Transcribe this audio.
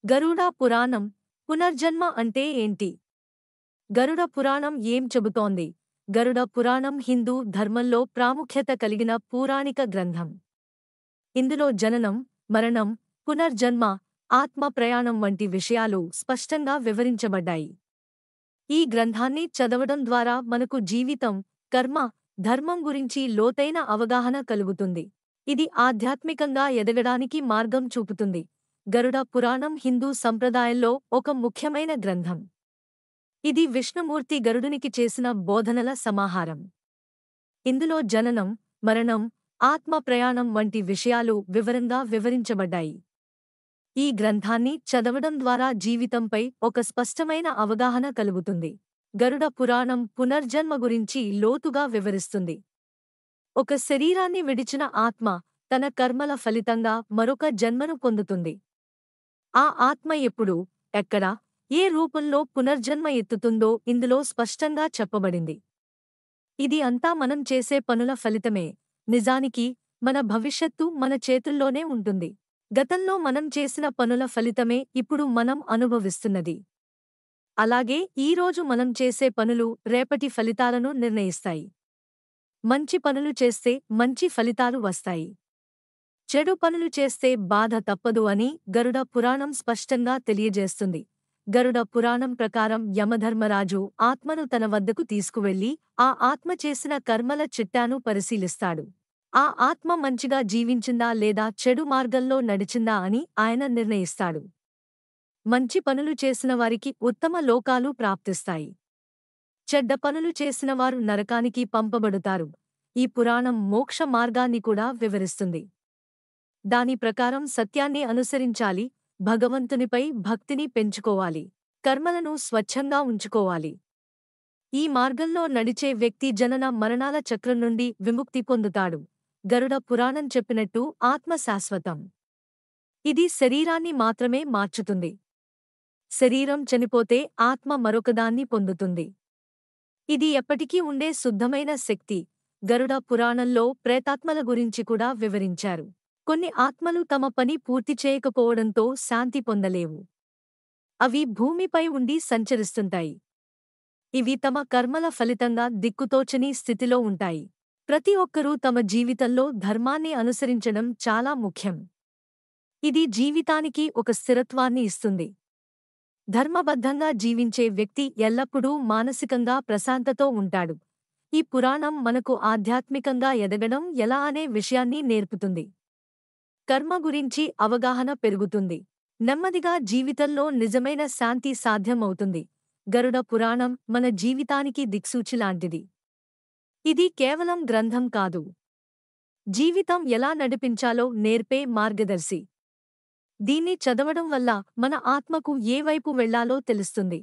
గరుడ పురాణం పునర్జన్మ అంటే ఏంటి? గరుడ పురాణం ఏం చెబుతోంది? గరుడ పురాణం హిందూ ధర్మంలో ప్రాముఖ్యత కలిగిన పౌరాణిక గ్రంథం. ఇందులో జననం, మరణం, పునర్జన్మ, ఆత్మ ప్రయాణం వంటి విషయాలు స్పష్టంగా వివరించబడ్డాయి. ఈ గ్రంథాన్ని చదవడం ద్వారా మనకు జీవితం, కర్మ, ధర్మం గురించి లోతైన అవగాహన కలుగుతుంది. ఇది ఆధ్యాత్మికంగా ఎదగడానికి మార్గం చూపుతుంది. గరుడ పురాణం హిందూ సంప్రదాయంలో ఒక ముఖ్యమైన గ్రంథం. ఇది విష్ణుమూర్తి గరుడునికి చేసిన బోధనల సమాహారం. ఇందులో జననం, మరణం, ఆత్మ ప్రయాణం వంటి విషయాలు వివరంగా వివరించబడ్డాయి. ఈ గ్రంథాన్ని చదవడం ద్వారా జీవితంపై ఒక స్పష్టమైన అవగాహన కలుగుతుంది. గరుడ పురాణం పునర్జన్మ గురించి లోతుగా వివరిస్తుంది. ఒక శరీరాన్ని విడిచిన ఆత్మ తన కర్మల ఫలితంగా మరొక జన్మను పొందుతుంది. ఆ ఆత్మ ఎప్పుడు, ఎక్కడ, ఏ రూపంలో పునర్జన్మ ఎత్తుతుందో ఇందులో స్పష్టంగా చెప్పబడింది. ఇది అంతా మనం చేసే పనుల ఫలితమే. నిజానికి మన భవిష్యత్తు మన చేతుల్లోనే ఉంటుంది. గతంలో మనం చేసిన పనుల ఫలితమే ఇప్పుడు మనం అనుభవిస్తున్నది. అలాగే ఈరోజు మనం చేసే పనులు రేపటి ఫలితాలను నిర్ణయిస్తాయి. మంచి పనులు చేస్తే మంచి ఫలితాలు వస్తాయి. చెడు పనులు చేస్తే బాధ తప్పదు అని గరుడ పురాణం స్పష్టంగా తెలియజేస్తుంది. గరుడ పురాణం ప్రకారం యమధర్మరాజు ఆత్మను తన వద్దకు తీసుకువెళ్లి ఆ ఆత్మ చేసిన కర్మల చిట్టాను పరిశీలిస్తాడు. ఆ ఆత్మ మంచిగా జీవించిందా లేదా చెడు మార్గంలో నడిచిందా అని ఆయన నిర్ణయిస్తాడు. మంచి పనులు చేసిన వారికి ఉత్తమ లోకాలు ప్రాప్తిస్తాయి. చెడ్డ పనులు చేసినవారు నరకానికి పంపబడుతారు. ఈ పురాణం మోక్ష మార్గాన్ని కూడా వివరిస్తుంది. దాని ప్రకారం సత్యాన్ని అనుసరించాలి, భగవంతునిపై భక్తిని పెంచుకోవాలి, కర్మలను స్వచ్ఛంగా ఉంచుకోవాలి. ఈ మార్గంలో నడిచే వ్యక్తి జనన మరణాల చక్రం నుండి విముక్తి పొందుతాడు. గరుడ పురాణం చెప్పినట్టు ఆత్మ శాశ్వతం. ఇది శరీరాన్ని మాత్రమే మార్చుతుంది. శరీరం చనిపోతే ఆత్మ మరొకదాన్ని పొందుతుంది. ఇది ఎప్పటికీ ఉండే శుద్ధమైన శక్తి. గరుడ పురాణంలో ప్రేతాత్మల గురించి కూడా వివరించారు. కొన్ని ఆత్మలు తమ పని పూర్తి చేయకపోవడంతో శాంతి పొందలేవు. అవి భూమిపై ఉండి సంచరిస్తుంటాయి. ఇవి తమ కర్మల ఫలితంగా దిక్కుతోచని స్థితిలో ఉంటాయి. ప్రతి ఒక్కరూ తమ జీవితంలో ధర్మాన్ని అనుసరించడం చాలా ముఖ్యం. ఇది జీవితానికి ఒక స్థిరత్వాన్ని ఇస్తుంది. ధర్మబద్ధంగా జీవించే వ్యక్తి ఎల్లప్పుడూ మానసికంగా ప్రశాంతతో ఉంటాడు. ఈ పురాణం మనకు ఆధ్యాత్మికంగా ఎదగడం ఎలా అనే విషయాన్ని నేర్పుతుంది. కర్మ గురించి అవగాహన పెరుగుతుంది. నెమ్మదిగా జీవితంలో నిజమైన శాంతి సాధ్యమవుతుంది. గరుడ పురాణం మన జీవితానికి దిక్సూచిలాంటిది. ఇది కేవలం గ్రంథం కాదు, జీవితం ఎలా నడిపించాలో నేర్పే మార్గదర్శి. దీన్ని చదవడం వల్ల మన ఆత్మకు ఏ వైపు వెళ్లాలో తెలుస్తుంది.